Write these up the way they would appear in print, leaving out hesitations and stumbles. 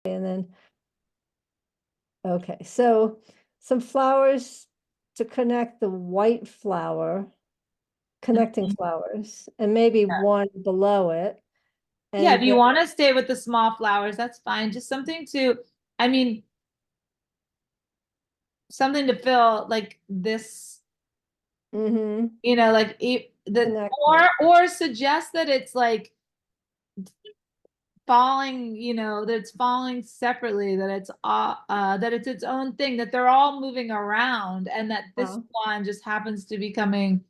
and then, okay, so some flowers to connect the white flower, connecting Mhm. flowers, and maybe one below it. Yeah, if And you then, want to stay with the small flowers, that's fine. Just something to, I mean, something to fill like this, mhm, like the connect or it. or suggest that it's like falling, that it's falling separately, that it's its own thing, that they're all moving around, and that this one just happens to be coming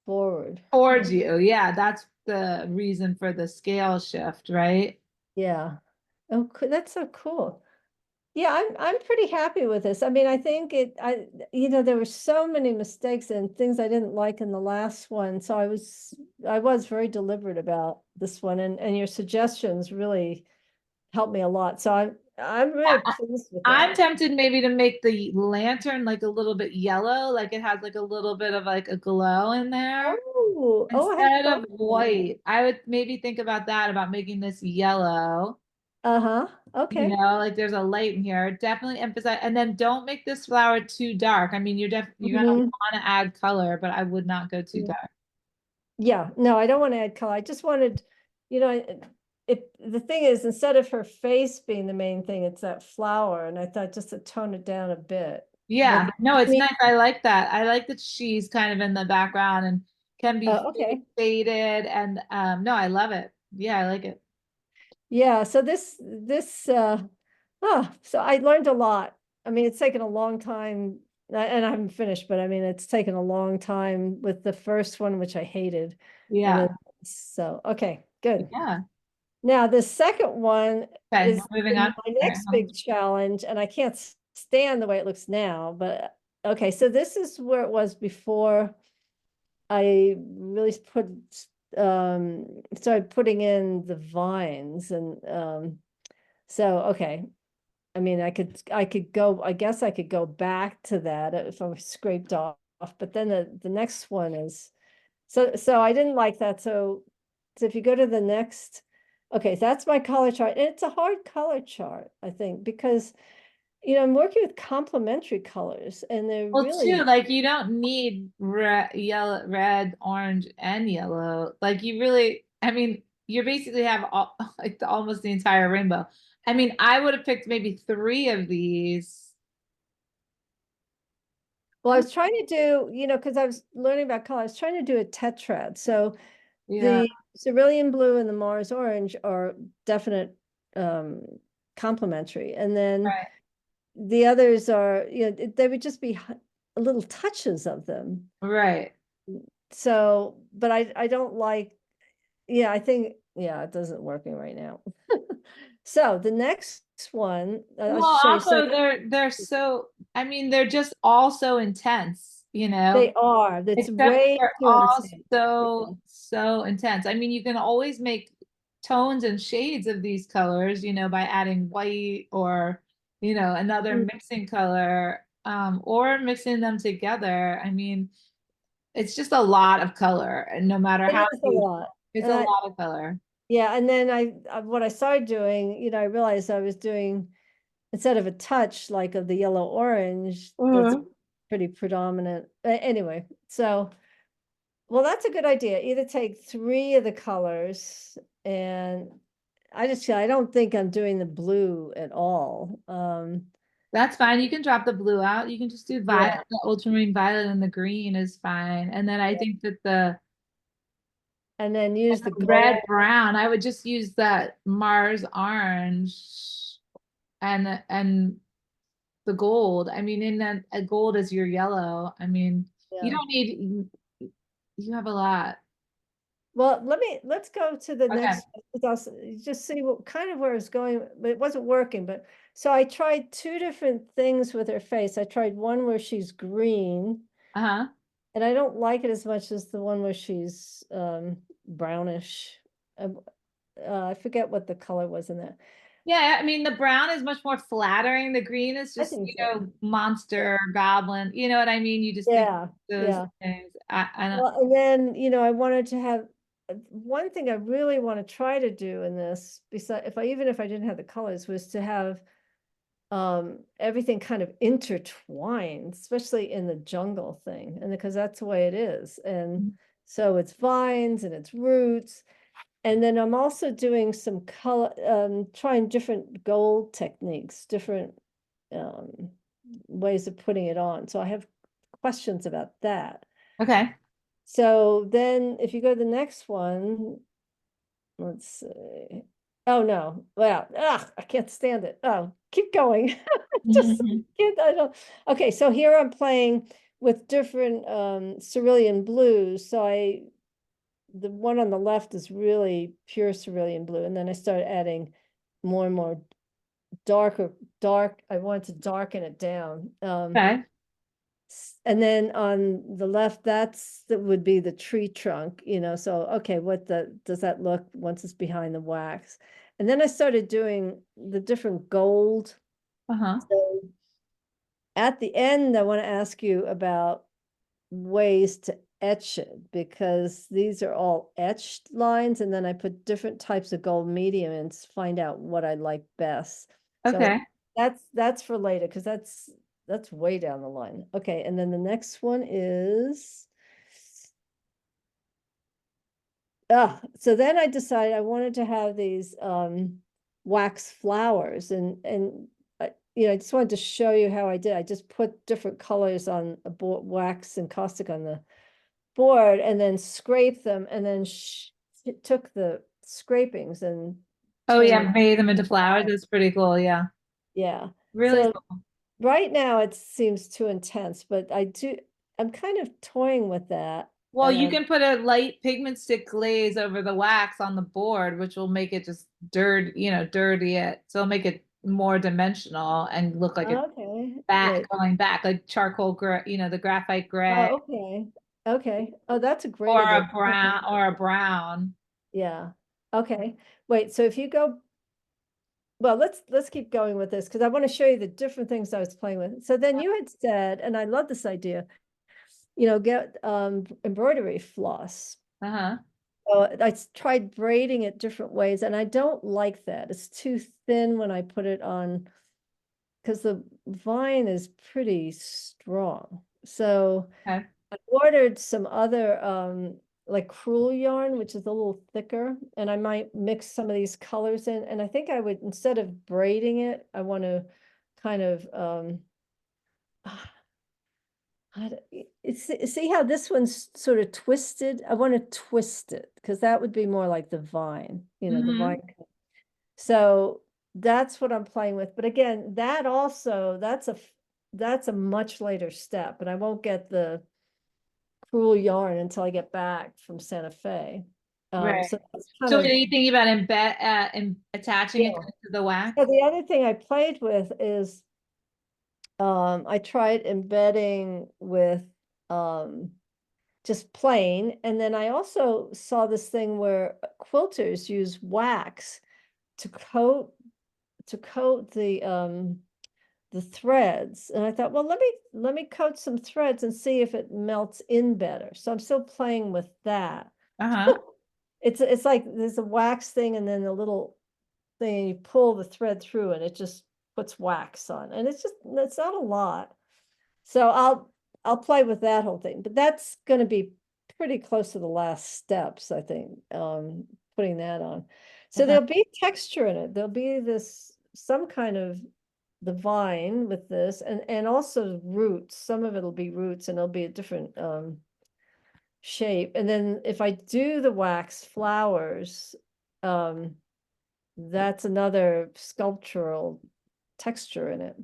Forward. towards you. Yeah, that's the reason for the scale shift, right? Yeah. Oh, that's so cool. Yeah, I'm pretty happy with this. I mean, I think there were so many mistakes and things I didn't like in the last one. So I was very deliberate about this one, and your suggestions really helped me a lot. So I'm really pleased with I'm that. tempted maybe to make the lantern like a little bit yellow, like it has like a little bit of like a glow in there Oh, I hadn't instead thought of of that. white. I would maybe think about that, about making this yellow. Uh-huh. Okay. Like there's a light in here. Definitely emphasize, and then don't make this flower too dark. I mean, you're gonna Mhm. want to add color, but I would not go too dark. Yeah, no, I don't want to add color. I just wanted, you know, the thing is, instead of her face being the main thing, it's that flower. And I thought just to tone it down a bit. But Yeah, no, I it's mean, nice. I like that. I like that she's kind of in the background and can be okay. faded. And no, I love it. Yeah, I like it. Yeah, so so I learned a lot. I mean, it's taken a long time, and I haven't finished, but I mean, it's taken a long time with the first one, which I hated. And then, Yeah. so, okay, good. Yeah. Now, the second one Okay, is moving on. my All right. next big challenge, and I can't stand the way it looks now, but okay, so this is where it was before I really started putting in the vines, and so okay. I mean, I guess I could go back to that if I was scraped off, but then the next one is, so I didn't like that. So if you go to the next, okay, that's my color chart. And it's a hard color chart, I think, because I'm working with complementary colors and they're Well, too, really, like you don't need red, orange, and yellow. Like you really, I mean, you basically have all, like almost the entire rainbow. I mean, I would have picked maybe three of these. well, I was trying to do, because I was learning about color, I was trying to do a tetrad. So Yeah, the cerulean blue and the Mars orange are definite um complementary. And then right. the others are, they would just be little touches of them. Right. So, but I don't like, yeah, I think, yeah, it doesn't working right now. So the next one, I Well, should show you. So also they're so, I mean, they're just all so intense. they are, that's Except way they're too all intense. so, Yeah. so intense. I mean, you can always make tones and shades of these colors, by adding white or, another Mm, mixing color, or mixing them together. I mean, it's just a lot of color, and no matter it how is a you, lot. it's And a I, lot of color. yeah, and then what I started doing, I realized I was doing, instead of a touch like of the yellow orange, that's Mhm. pretty predominant. Anyway, so, well, that's a good idea. Either take three of the colors, and I don't think I'm doing the blue at all. That's fine. You can drop the blue out. You can just do violet, Yeah, the ultramarine violet, and the green is fine. And then I yeah. think that the And then use the red gold. brown, I would just use that Mars orange and the gold. I mean, in that gold is your yellow. I mean, you Yeah. don't need, you have a lot. Well, let's go to the Okay. next, just see what kind of where it's going, but it wasn't working. But so I tried two different things with her face. I tried one where she's green, Uh-huh. and I don't like it as much as the one where she's brownish. I forget what the color was in that. Yeah, I mean, the brown is much more flattering. The green is I just, think so. Yeah. monster, goblin. You know what I mean? You just think Yeah. those Yeah. things. I don't, Well, and then, I wanted to have one thing I really want to try to do in this, besides, even if I didn't have the colors, was to have everything kind of intertwined, especially in the jungle thing, and because that's the way it is. And so it's vines and it's roots. And then I'm also doing some color, trying different gold techniques, different ways of putting it on. So I have questions about that. Okay. So then if you go to the next one, let's see. Oh no, well, I can't stand it. Oh, keep going. Just Mhm. can't, I don't. Okay, so here I'm playing with different cerulean blues. So the one on the left is really pure cerulean blue, and then I started adding more and more dark. I wanted to darken it down. Okay. And then on the left, that would be the tree trunk, so okay, does that look once it's behind the wax? And then I started doing the different gold. Uh-huh. So at the end, I want to ask you about ways to etch it, because these are all etched lines, and then I put different types of gold medium and find out what I like best. So Okay. that's for later, because that's way down the line. Okay, and then the next one is so then I decided I wanted to have these wax flowers, and I just wanted to show you how I did. I just put different colors on a board, wax and caustic on the board, and then scrape them, and then took the scrapings and Oh turned them. yeah, made them into flowers. That's pretty cool. Yeah. Yeah. Really So cool. right now it seems too intense, but I'm kind of toying with that. Well, you can put a light pigment stick glaze over the wax on the board, which will make it just dirty it. So it'll make it more dimensional and look like it's Okay, back, wait. going back, like charcoal gray, the graphite gray, Oh, okay. Okay. Oh, that's a great or idea. a brown, or a brown. Yeah. Okay. Wait, so if you go, well, let's keep going with this, because I want to show you the different things I was playing with. So then you had said, and I love this idea, get embroidery floss. Uh-huh. So I tried braiding it different ways, and I don't like that. It's too thin when I put it on, because the vine is pretty strong. So Okay. I ordered some other like crewel yarn, which is a little thicker, and I might mix some of these colors in. And I think I would, instead of braiding it, I want to kind of see how this one's sort of twisted. I want to twist it, because that would be more like the vine, the Hmm. vine. So that's what I'm playing with. But again, that's a much later step, and I won't get the crewel yarn until I get back from Santa Fe. Right. So that's kind So what of, are you thinking about attaching it yeah. to the wax? So the other thing I played with is I tried embedding with um just plain, and then I also saw this thing where quilters use wax to coat the threads, and I thought, well, let me coat some threads and see if it melts in better. So I'm still playing with that. Uh-huh. It's like there's a wax thing, and then a little thing, and you pull the thread through, and it just puts wax on, and it's not a lot. So I'll play with that whole thing, but that's going to be pretty close to the last steps, I think, putting that on. So Okay. there'll be texture in it. There'll be some kind of the vine with this, and also roots. Some of it'll be roots, and it'll be a different shape. And then if I do the wax flowers, um, that's another sculptural texture in it.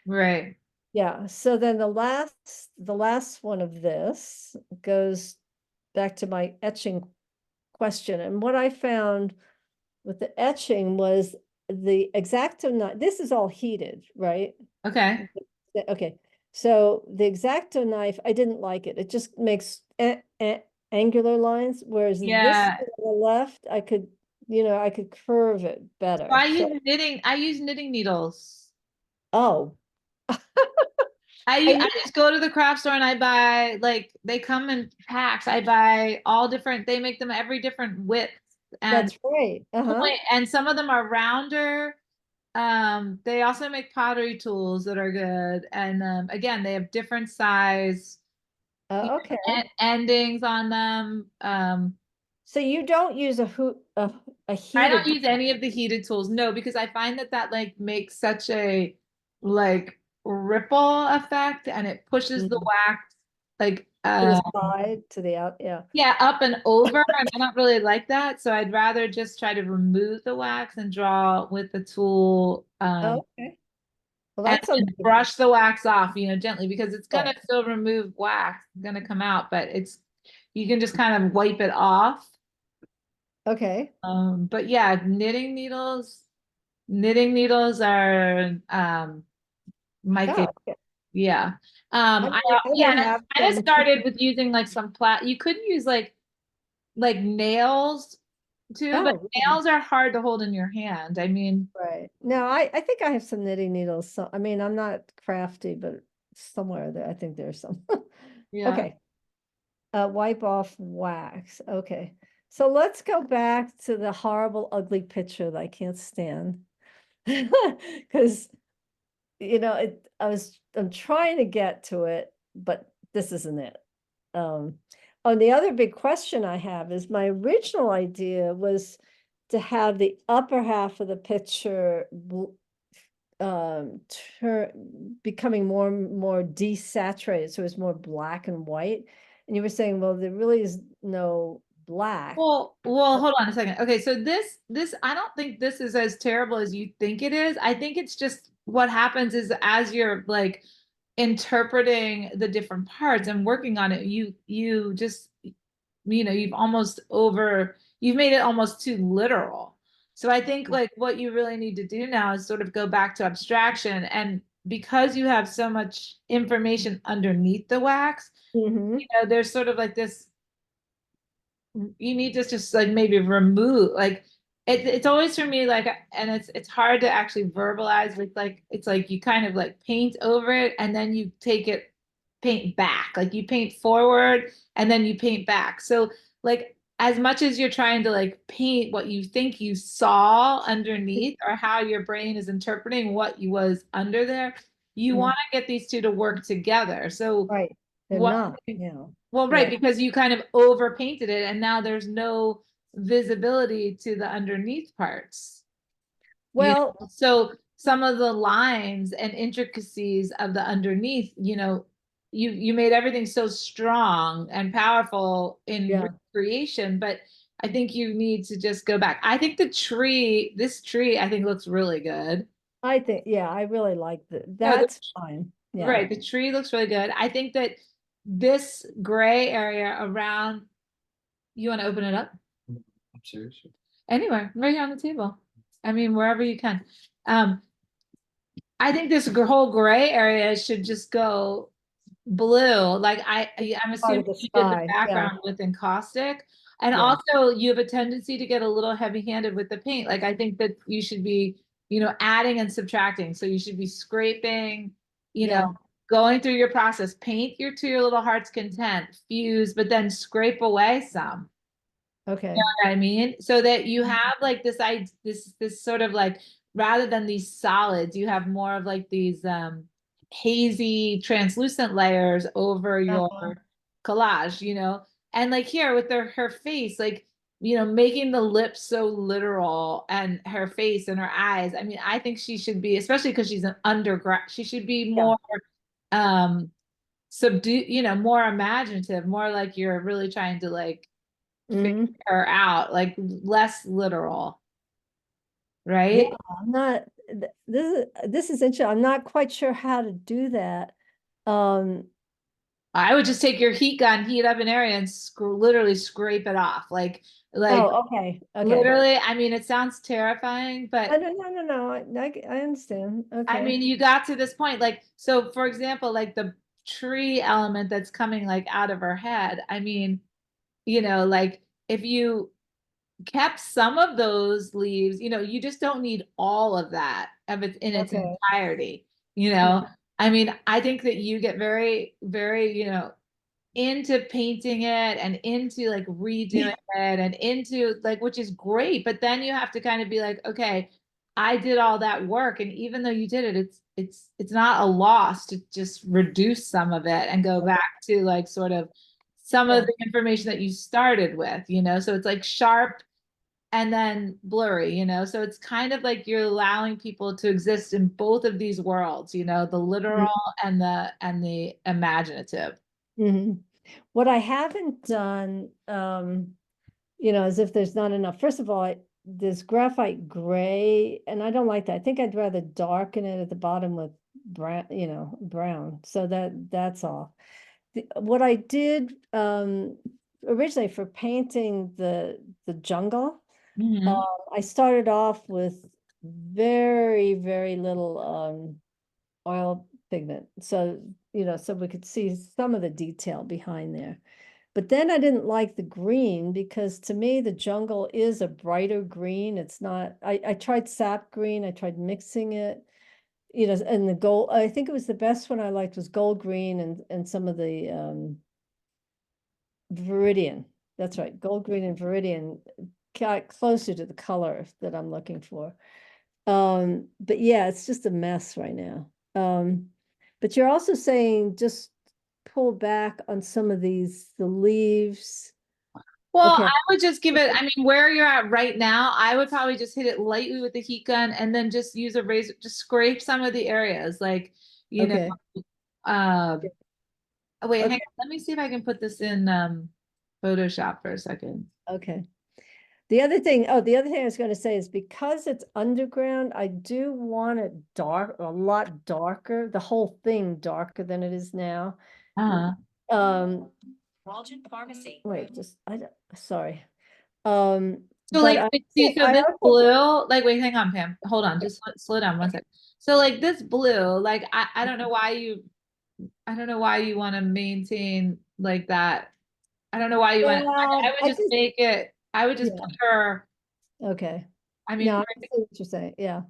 Right. Yeah, so then the last one of this goes back to my etching question. And what I found with the etching was the X-Acto knife. This is all heated, right? Okay. Okay, so the X-Acto knife, I didn't like it. It just makes angular lines, whereas this Yeah. on the left, I could curve it So better. So, I use knitting needles. oh, I I just go to the craft store and I buy, like, they come in packs. I buy all different, they make them every different width and That's right. Uh-huh. point, and some of them are rounder. They also make pottery tools that are good. And again, they have different size, Okay. endings on them. So you don't use a I don't heated, use any of the heated tools, no, because I find that that like makes such a like ripple effect and it pushes the Mm, wax like to the side, to the out, yeah. yeah, up and over, and I don't really like that. So I'd rather just try to remove the wax and draw with the tool, Okay. Well, and that sounds then good. brush the wax off, gently, because it's gonna Right. still remove wax, it's gonna come out, but it's you can just kind of wipe it off. Okay. But yeah, knitting needles are my Oh, favorite. okay. Yeah. I mean, I I yeah, might and I have kind of some. started with using like some you could use like nails too, but Oh, really? nails are hard to hold in your hand. I mean, Right. No, I think I have some knitting needles. So, I mean, I'm not crafty, but somewhere there, I think there's some. yeah. Okay. Wipe off wax. Okay. So let's go back to the horrible, ugly picture that I can't stand. Because, I'm trying to get to it, but this isn't it. Um, oh, the other big question I have is my original idea was to have the upper half of the picture um becoming more and more desaturated, so it's more black and white. And you were saying, well, there really is no black. Well, hold on a second. Okay, so this I don't think this is as terrible as you think it is. I think it's just what happens is as you're like interpreting the different parts and working on it, you just you've made it almost too literal. So I think like what you really need to do now is sort of go back to abstraction, and because you have so much information underneath the wax, Hmm. there's sort of like this you need to just like maybe remove like it's always for me like, and it's hard to actually verbalize with like it's like you kind of like paint over it and then you take it paint back, like you paint forward and then you paint back. So like as much as you're trying to like paint what you think you saw underneath or how your brain is interpreting what you was under there, you want to get these two to work together. So Right. They're what not, you know. well, right, Yeah. because you kind of overpainted it and now there's no visibility to the underneath parts. Well, So some of the lines and intricacies of the underneath, you made everything so strong and powerful in yeah, recreation, but I think you need to just go back. I think this tree, I think looks really good. I think, yeah, I really like No, that's fine. Yeah. right, the tree looks really good. I think that this gray area around, you want to open it up? I'm serious. Anywhere, right here on the table. I mean, wherever you can. Um, I think this whole gray area should just go blue. Like I'm Part assuming of the you did the sky. Yeah. background with encaustic. And Yeah. also you have a tendency to get a little heavy-handed with the paint. Like I think that you should be, adding and subtracting. So you should be scraping, you know, Yeah. going through your process, paint to your little heart's content, fuse, but then scrape away some. You know Okay. what I mean? So that you have like this sort of like rather than these solids, you have more of like these hazy translucent layers over your Uh-huh. collage. And like here with her face, like making the lips so literal and her face and her eyes. I mean, I think she should be, especially because she's an undergrad, she should be Yeah. more um subdued, more imaginative, more like you're really trying to like figure Hmm. her out, like less literal, Yeah. right? I'm not, this is interesting. I'm not quite sure how to do that. Um, I would just take your heat gun, heat up an area, and literally scrape it off, like oh, okay. Okay. literally. I mean, it sounds terrifying, No, but no, no, no, no. I understand. I Okay. mean, you got to this point, like so. For example, like the tree element that's coming like out of her head. I mean, like if you kept some of those leaves, you just don't need all of that of it in its Okay. entirety, Hmm. I mean, I think that you get very, very, into painting it and into like redoing it and into like, which is great. But then you have to kind of be like, okay, I did all that work. And even though you did it, it's not a loss to just reduce some of it and go back to like sort of some of Yeah. the information that you started with, so it's like sharp and then blurry, so it's kind of like you're allowing people to exist in both of these worlds, the literal and the imaginative. Mhm. What I haven't done, as if there's not enough. First of all, there's graphite gray, and I don't like that. I think I'd rather darken it at the bottom with brown, brown. So that's off. What I did originally for painting the jungle, Mhm. I started off with very, very little oil pigment. So, so we could see some of the detail behind there. But then I didn't like the green because to me, the jungle is a brighter green. It's not, I tried sap green, I tried mixing it, and the gold, I think it was the best one I liked was gold green and some of the Viridian. That's right, gold green and Viridian got closer to the color that I'm looking for. But yeah, it's just a mess right now. But you're also saying just pull back on some of the leaves. Well, Okay, I would just give it, I mean, where you're at right now, I would probably just hit it lightly with the heat gun and then just use a razor, just scrape some of the areas. Like, you know, okay, uh, oh, wait, hang okay, on. Let me see if I can put this in Photoshop for a second. okay. The other thing I was going to say is because it's underground, I do want it dark, a lot darker, the whole thing darker than it is now. Uh-huh. Um, wait, sorry. So But like, see, so I this also, blue, like, wait, hang on, Pam. Hold on, just slow down one sec. So like this blue, like, I don't know why I don't know why you want to maintain like that. I don't know why you want, I well, would I just just, make it, I would just put yeah, her, okay. I mean, No, I see what you're saying. Yeah.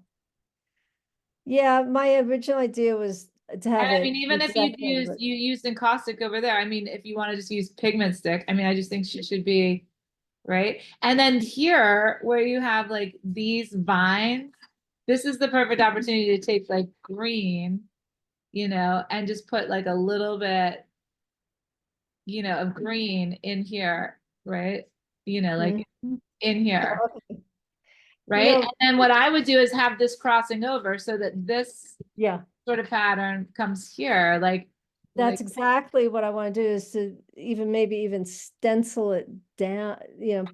Yeah, my original idea was to have I mean, it the even if exact same, but you used encaustic over there, I mean, if you want to just use pigment stick, I mean, I just think she should be, right? And then here, where you have like these vines, this is the perfect opportunity to take like green, and just put like a little bit, of green in here, right? Like Mhm. in here, Oh, okay. You right? know, And then what I would do is have this crossing over so that this yeah, sort of pattern comes here, like that's exactly what I want to do is to maybe even stencil it down,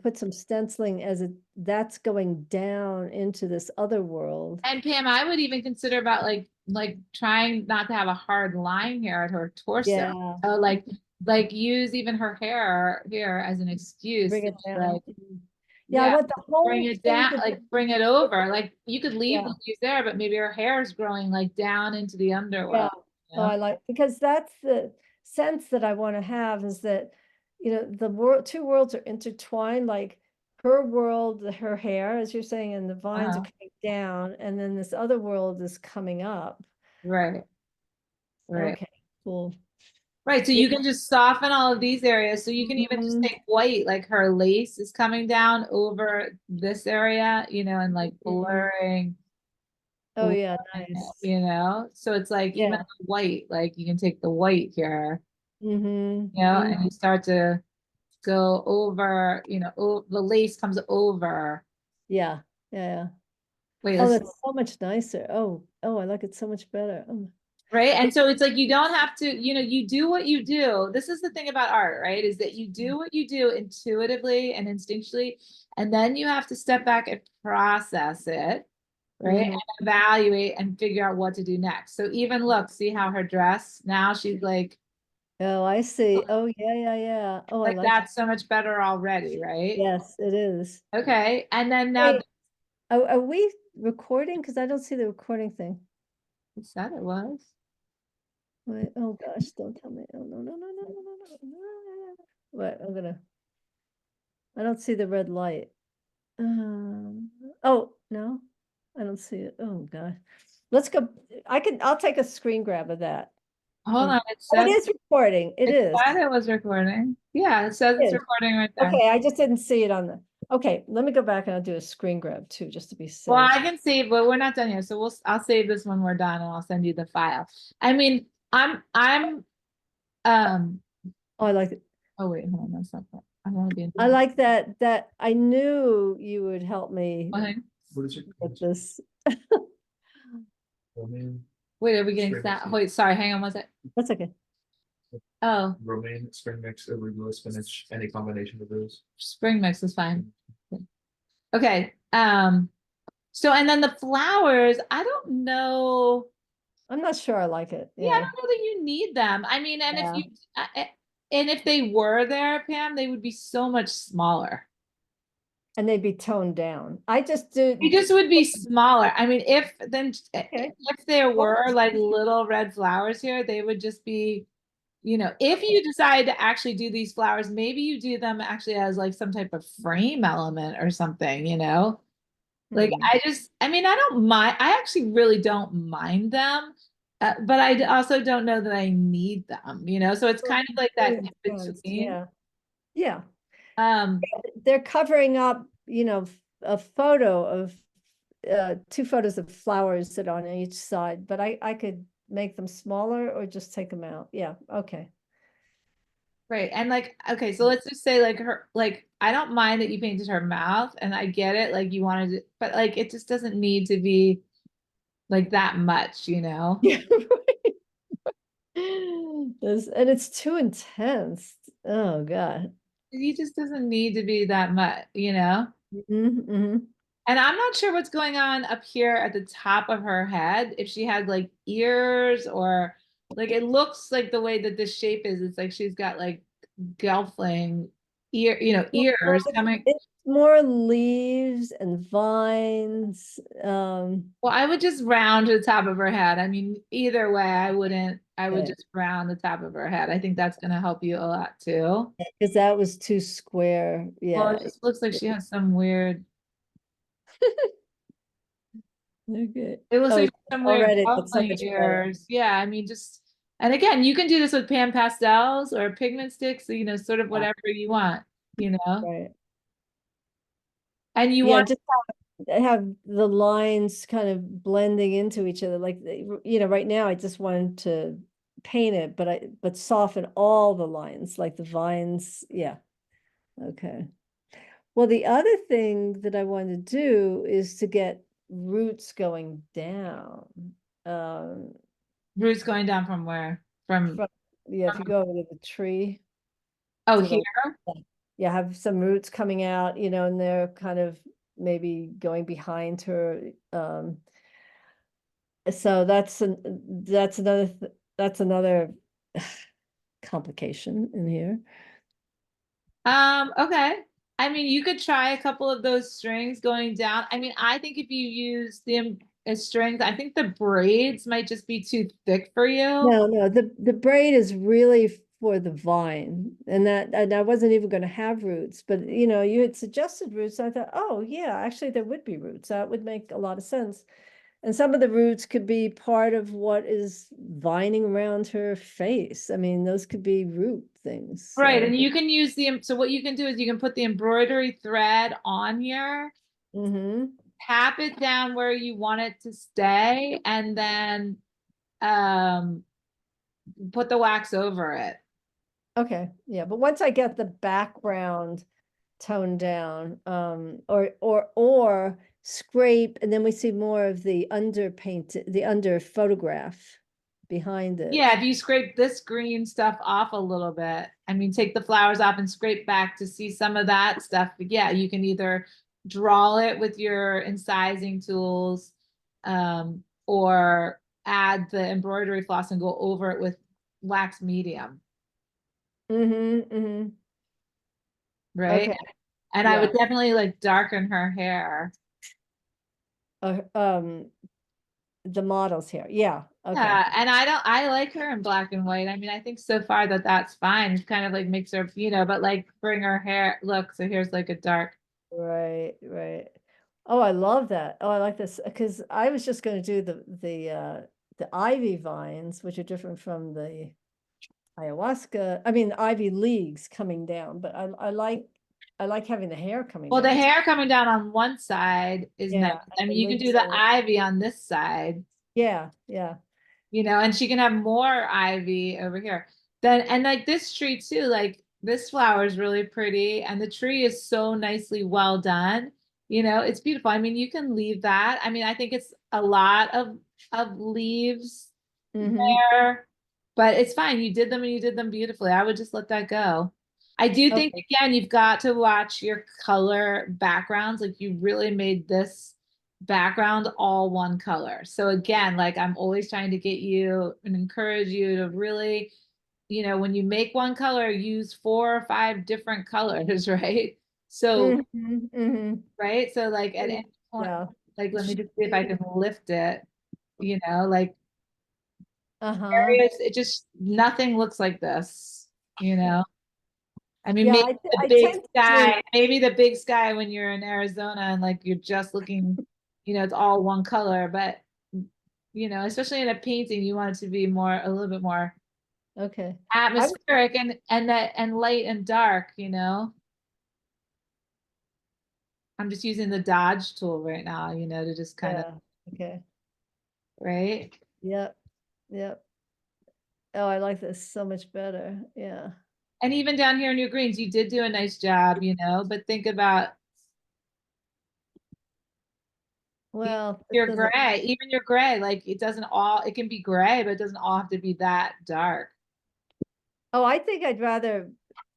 put some stenciling as that's going down into this other world. And Pam, I would even consider about like trying not to have a hard line here at her torso. Yeah, So like use even her hair here as an excuse bring to it be down. like, Yeah, I yeah, want the bring whole it thing down, to like bring it over. Like you could leave yeah. the leaves there, but maybe her hair is growing like down into the Yeah. underworld, you Oh, know? I like, because that's the sense that I want to have is that, the two worlds are intertwined, like her world, her hair, as you're saying, and the vines are Uh-huh. coming down, and then this other world is coming up. Right, right. Okay, cool. Right, so Yeah. you can just soften all of these areas. So you can even just Mhm. take white, like her lace is coming down over this area, and like Mhm. blurring, Oh, yeah, nice. So it's like even Yeah. the white, like you can take the white here, Mm-hmm. and you start to go over, the lace comes over. Yeah, yeah, yeah. Wait, Oh, let's that's so much nicer. Oh, I like it so much better. right. And so it's like you don't have to, you do what you do. This is the thing about art, right? Is that you do what you do intuitively and instinctually, and then you have to step back and process it, right? Mhm. And evaluate and figure out what to do next. So even look, see how her dress now she's Oh, I see. Oh, yeah, yeah, yeah. Oh, I like like, that's so much better already, right? yes, it is. Okay. And then now Hey, are we recording? Because I don't see the recording thing. who said it was? Wait, oh gosh, don't tell me. Oh, no, no, no, no, no, no, no, no. Wait, I don't see the red light. Oh, no, I don't see it. Oh, God. let's go. I'll take a screen grab of that. Hold on, it Oh, it says is recording. It it is. said it was recording. Yeah, it says It it's is. recording right there. Okay, I just didn't see it on the, okay, let me go back and I'll do a screen grab too, just to be Well, safe. I can save, but we're not done yet. So I'll save this when we're done and I'll send you the file. I mean, um, Oh, I like it. oh wait, hold on, that's not that. I want to be in. I like that I knew you would help me Okay. What is it? with this. Romaine, Wait, are we getting Spring that? mix. Wait, sorry, hang on one sec. That's okay. Oh, romaine, spring mix, arugula, spinach, any combination of those. spring mix is fine. Okay. So and then the flowers, I don't know. I'm not sure I like it. Yeah, I Yeah. don't know that you need them. I mean, and if Yeah. you and if they were there, Pam, they would be so much smaller. And they'd be toned down. I just They do. just would be smaller. I mean, Okay. if there were like little red flowers here, they would just be, if you decide to actually do these flowers, maybe you do them actually as like some type of frame element or something. Like Hmm. I mean, I don't mind. I actually really don't mind them, but I also don't know that I need them. So it's Well, kind of like that makes in sense. between. Yeah. Yeah. Um, They're covering up, a photo of two photos of flowers that are on each side, but I could make them smaller or just take them out. Yeah. Okay. right. And like, okay, so let's just say like I don't mind that you painted her mouth, and I get it, like you wanted to, but like it just doesn't need to be like that much. Yeah. And it's too intense. Oh God. He just doesn't need to be that much. Hmm. And I'm not sure what's going on up here at the top of her head, if she had like ears or like it looks like the way that this shape is, it's like she's got like gelfling ears coming. It's more leaves and vines. Well, I would just round to the top of her head. I mean, either way, I would Okay. just round the top of her head. I think that's gonna help you a lot too. Because that was too square. Well, Yeah. it just looks like she has some weird, Okay. it looks Oh, like some weird already that's so gelfling much better. ears. Yeah, I mean, and again, you can do this with pan pastels or pigment sticks, sort of Yeah, whatever you want. right. And you Yeah, want, just have the lines kind of blending into each other. Like, right now I just wanted to paint it, but soften all the lines, like the vines. Yeah. Okay. Well, the other thing that I wanted to do is to get roots going down. Um, roots going down from where? from, yeah, if you go over to the tree Oh, to here? the, yeah, have some roots coming out, and they're kind of maybe going behind her. So that's another complication in here. Okay. I mean, you could try a couple of those strings going down. I mean, I think if you use them as strings, I think the braids might just be too thick for you. No, the braid is really for the vine, and I wasn't even going to have roots, but you had suggested roots. I thought, oh yeah, actually there would be roots. That would make a lot of sense. And some of the roots could be part of what is vining around her face. I mean, those could be root things. Right, So, and you can use so what you can do is you can put the embroidery thread on here, mm-hmm. tap it down where you want it to stay, and then um put the wax over it. Okay, yeah, but once I get the background toned down, or scrape, and then we see more of the the under photograph behind it. Yeah, if you scrape this green stuff off a little bit, I mean, take the flowers off and scrape back to see some of that stuff. But yeah, you can either draw it with your incising tools, or add the embroidery floss and go over it with wax medium, Mm-hmm, mm-hmm. right? Okay, And I yeah. would definitely like darken her hair. Uh, um, the models here. Yeah, okay. Yeah, and I like her in black and white. I mean, I think so far that that's fine. It kind of like makes her, but like bring her hair, look, so here's like a dark. Right, right. Oh, I love that. Oh, I like this because I was just going to do the ivy vines, which are different from the ayahuasca. I mean, ivy leaves coming down, but I like having the hair coming Well, the down. hair coming down on one side is nice. Yeah, I mean, the you can do leaves the are- ivy on this side, yeah, yeah. and she can have more ivy over here. Then, and like this tree too, like this flower is really pretty, and the tree is so nicely well done. It's beautiful. I mean, you can leave that. I mean, I think it's a lot of leaves Mm-hmm. there, but it's fine. You did them and you did them beautifully. I would just let that go. I do think Okay. again, you've got to watch your color backgrounds. Like you really made this background all one color. So again, like I'm always trying to get you and encourage you to really, when you make one color, use 4 or 5 different colors, right? So, Mm-hmm. Mm-hmm. right. So like at any point, Yeah. like let me just see if I can lift it, like Uh-huh. areas, it just nothing looks like this. I mean, Yeah, maybe the I big tend to do, sky, maybe the big sky when you're in Arizona and like you're just looking, it's all one color, but especially in a painting, you want it to be a little bit more okay. I would, atmospheric and light and dark. I'm just using the dodge tool right now, to just kind of, yeah, okay. right? Yep. Yep. Oh, I like this so much better. Yeah. And even down here in your greens, you did do a nice job, but think about Well, it your doesn't, gray, even your gray, like it can be gray, but it doesn't all have to be that dark. oh, I think I'd rather,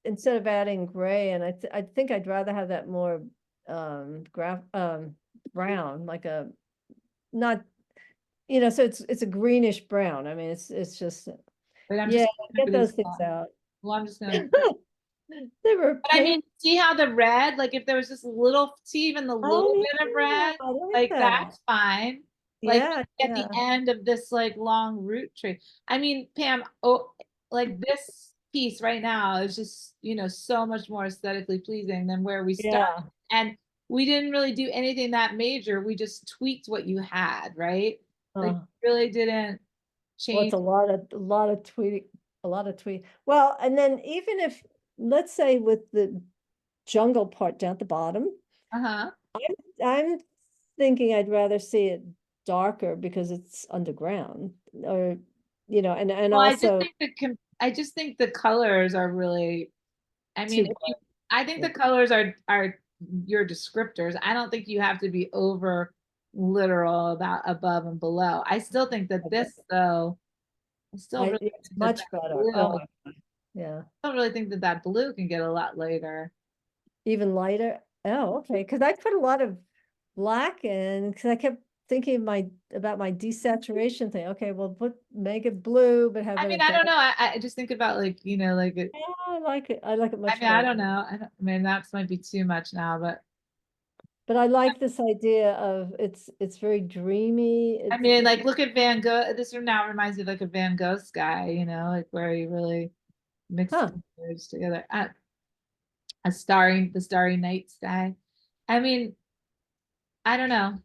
instead of adding gray, and I think I'd rather have that more brown, like a, not, so it's a greenish brown. I mean, it's just, But I'm yeah, just get for this those things one. out. Well, I'm just gonna. They were But I mean, paint. see how the red, like if there was just see even the little Oh, bit of yeah, red, I like like that. that's fine. Like Yeah, at the yeah, end of this like long root tree. I mean, Pam, oh, like this piece right now is just, so much more aesthetically pleasing than where we started. yeah. And we didn't really do anything that major. We just tweaked what you had, right? Like Oh, really didn't well, it's change. a lot of tweet, a lot of tweet. Well, and then even if, let's say with the jungle part down at the bottom, Uh-huh. I'm thinking I'd rather see it darker because it's underground, or, and Well, also I just think the colors are really, I too mean, bright. I think Yeah. the colors are your descriptors. I don't think you have to be over literal about above and below. I still think that Okay. this though, I still really It's think that much that better. blue, Oh I my God. Yeah. don't really think that that blue can get a lot later. Even lighter. Oh, okay. Because I put a lot of black in because I kept thinking about my desaturation thing. Okay, well, make it blue, but have I it a mean, I don't dark. know. I just think about like, like it, Yeah, I like it. I like it I much mean, I more. don't know. I mean, that might be too much now, but But I like this idea of it's very dreamy. I mean, like look at Van Gogh. This now reminds me of like a Van Gogh sky, like where you really mix Huh. the colors together. The starry night sky. I mean, I don't know.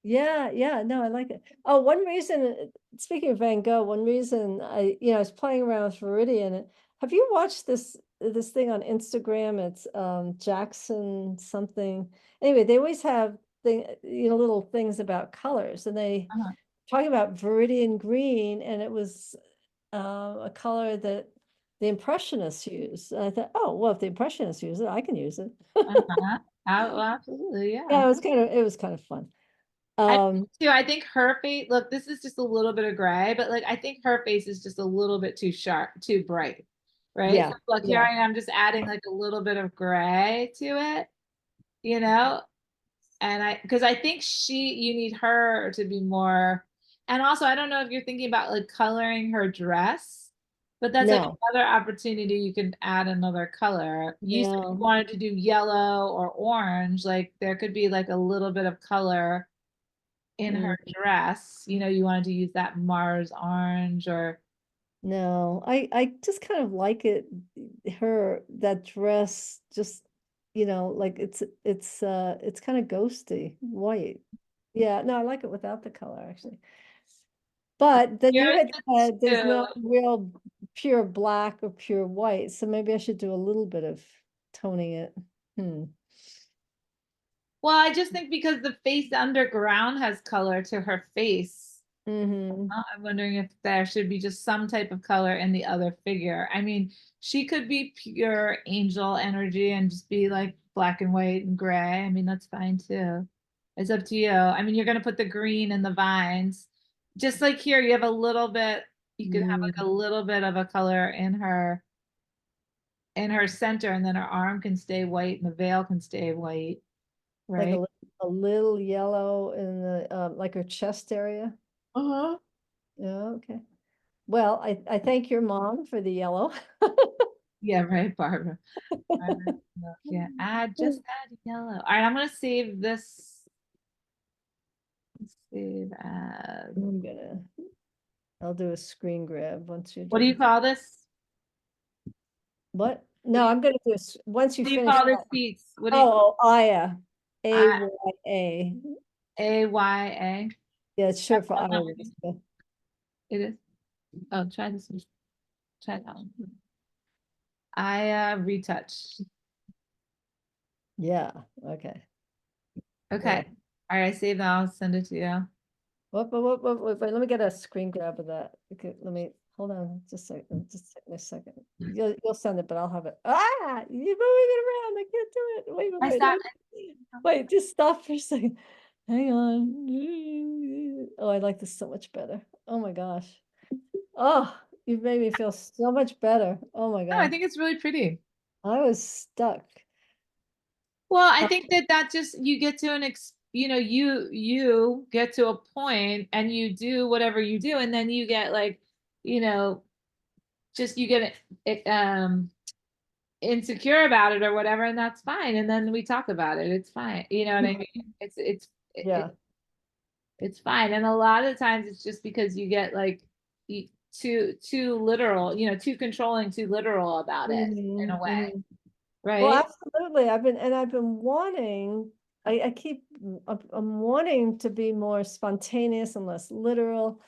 Yeah, yeah, no, I like it. Oh, one reason, speaking of Van Gogh, one reason I was playing around with Viridian. Have you watched this thing on Instagram? It's Jackson something. Anyway, they always have little things about colors, and they Uh-huh. talking about Viridian green, and it was a color that the Impressionists used. And I thought, oh, well, if the Impressionists use it, I can use it. Uh-huh. Well, absolutely, Yeah, yeah. it was kind of fun. I Um, too. I think her face. Look, this is just a little bit of gray, but like I think her face is just a little bit too sharp, too bright, right? So yeah, look, here yeah. I am just adding like a little bit of gray to it, you know. And because I think you need her to be more. And also, I don't know if you're thinking about like coloring her dress, but that's like No, another opportunity. You can add another color. You said you no. wanted to do yellow or orange. Like there could be like a little bit of color in her Mm, dress. You wanted to use that Mars orange or no, I just kind of like it, that dress, just, you know, like it's kind of ghosty, white. Yeah, no, I like it without the color actually. But then you Here's had the said there's no two. real pure black or pure white, so maybe I should do a little bit of toning it. Well, I just think because the face underground has color to her face. Mm-hmm. I'm wondering if there should be just some type of color in the other figure. I mean, she could be pure angel energy and just be like black and white and gray. I mean, that's fine too. It's up to you. I mean, you're gonna put the green in the vines. Just like here, you have a little bit, you could have like a little bit of a color in her center, and then her arm can stay white and the veil can stay white, Like right? a little yellow in the like her chest area. Uh-huh. Yeah, okay. Well, I thank your mom for the yellow. Yeah, right, Barbara. Barbara, yeah, just add yellow. All right, I'm gonna save this. Let's save as. I'll do a screen grab once you're What do you done. call this? What? What No, I'm gonna do, once you do you finish call this that. piece? What do you Oh, Aya, I AYA. AYA? Yeah, it's short for That's not Iris. working. but- It is. Oh, try this one. Try that one. I retouch. Yeah, okay. Okay. All right, save that. I'll send it to you. Wait, let me get a screen grab of that. Okay, let me, hold on, just a second, a second. You'll send it, but I'll have it. Ah, you're moving it around, I can't do it. I Wait, stop. wait, just stop for a second. Hang on. Oh, I like this so much better. Oh my gosh. Oh, you've made me feel so much better. Oh my No, I God. think it's really pretty. I was stuck. Well, I think that just you get to you get to a point and you do whatever you do, and then you get like, you know, just you get insecure about it or whatever, and that's fine. And then we talk about it. It's fine. You know what I mean? Yeah. It's fine. And a lot of the times it's just because you get like too literal, too controlling, too literal about it in a Mhm, way, mhm. Well, right? absolutely. I've been wanting, I keep, I'm wanting to be more spontaneous and less literal.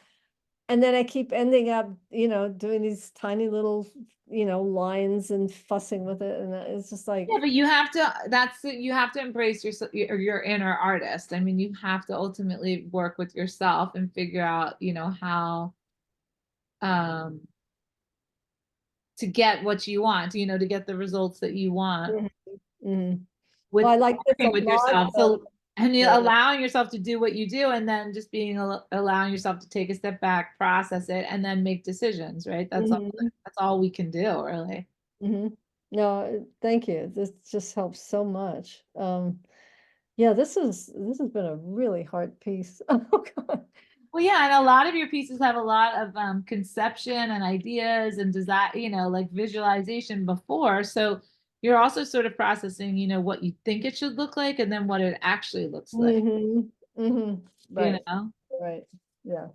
And then I keep ending up, doing these tiny little, lines and fussing with it. And it's just like, Yeah, but you have to embrace your inner artist. I mean, you have to ultimately work with yourself and figure out, how um to get what you want, to get the results that you want mhm, mhm. with Well, I like this a working with lot yourself. better. So, and you Yeah. allowing yourself to do what you do, and then just allowing yourself to take a step back, process it, and then make decisions, right? Mhm, That's all we can do, really. mhm. No, thank you. This just helps so much. Yeah, this has been a really hard piece. Oh God. Well, yeah, and a lot of your pieces have a lot of conception and ideas and desire, like visualization before. So you're also sort of processing, what you think it should look like and then what it actually looks like, Mm-hmm. Mm-hmm. you Right. know? Right. Yeah.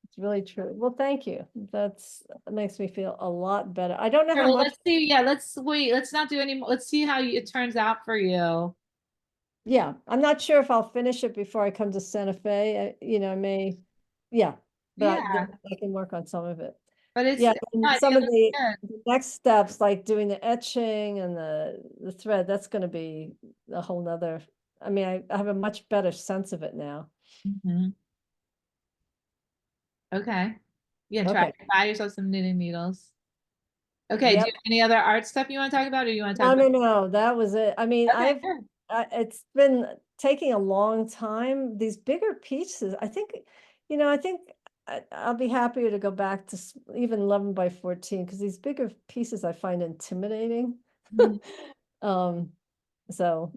It's really true. Well, thank you. That makes me feel a lot better. I don't know Sure, how well, much. let's see. Yeah, let's wait. Let's not do any more. Let's see how it turns out for you. Yeah, I'm not sure if I'll finish it before I come to Santa Fe. I may. Yeah, but Yeah, I can work on some of it. but Yeah, no, and I think some it of looks good. the next steps, like doing the etching and the thread, that's going to be a whole nother. I mean, I have a much better sense of it now. Mhm. Okay. Yeah, Okay. buy yourself some knitting needles. Okay, do you Yep. have any other art stuff you want to talk about, or you want to talk No, about? no, no, that was it. I mean, Okay, good. it's been taking a long time. These bigger pieces, I think I'll be happier to go back to even 11 by 14 because these bigger pieces I find intimidating. Mhm. Um, so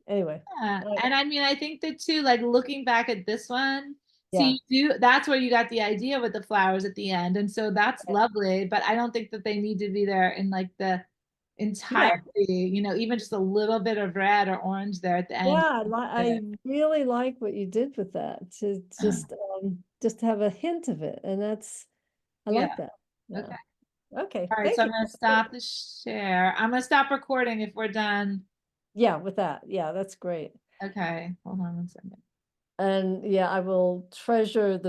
anyway, Yeah, I- and I mean, I think that too, like looking back at this one, yeah, see, that's where you got the idea with the flowers at the end. And so that's lovely, but I don't think that they need to be there in like the yeah, entirety, even just a little bit of red or orange there at the end. yeah. I really like what you did with that to just have a hint of it, and I Yeah. like that. Yeah. Okay. Okay. All right. So Thank I'm you. going to stop the share. I'm going to stop recording if we're done. Yeah, with that, yeah, that's great. Okay, hold on one second. And yeah, I will treasure the